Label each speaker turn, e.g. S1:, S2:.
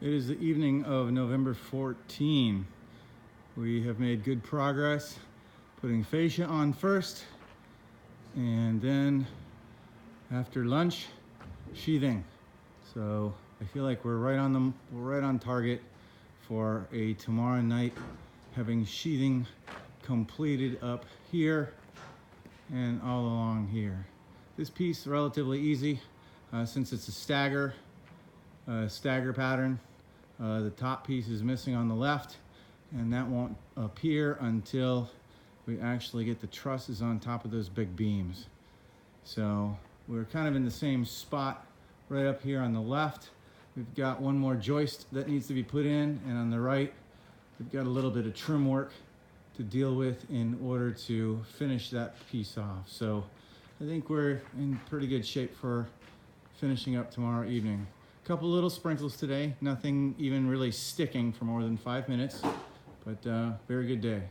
S1: It is the evening of November 14. We have made good progress putting fascia on first, and then after lunch, sheathing. So I feel like we're right on target for a tomorrow night, having sheathing completed up here and all along here. This piece relatively easy since it's a stagger pattern. The top piece is missing on the left, and that won't appear until we actually get the trusses on top of those big beams. So we're kind of in the same spot right up here on the left. We've got one more joist that needs to be put in, and on the right we've got a little bit of trim work to deal with in order to finish that piece off. So I think we're in pretty good shape for finishing up tomorrow evening. A couple little sprinkles today, nothing even really sticking for more than 5 minutes, but very good day.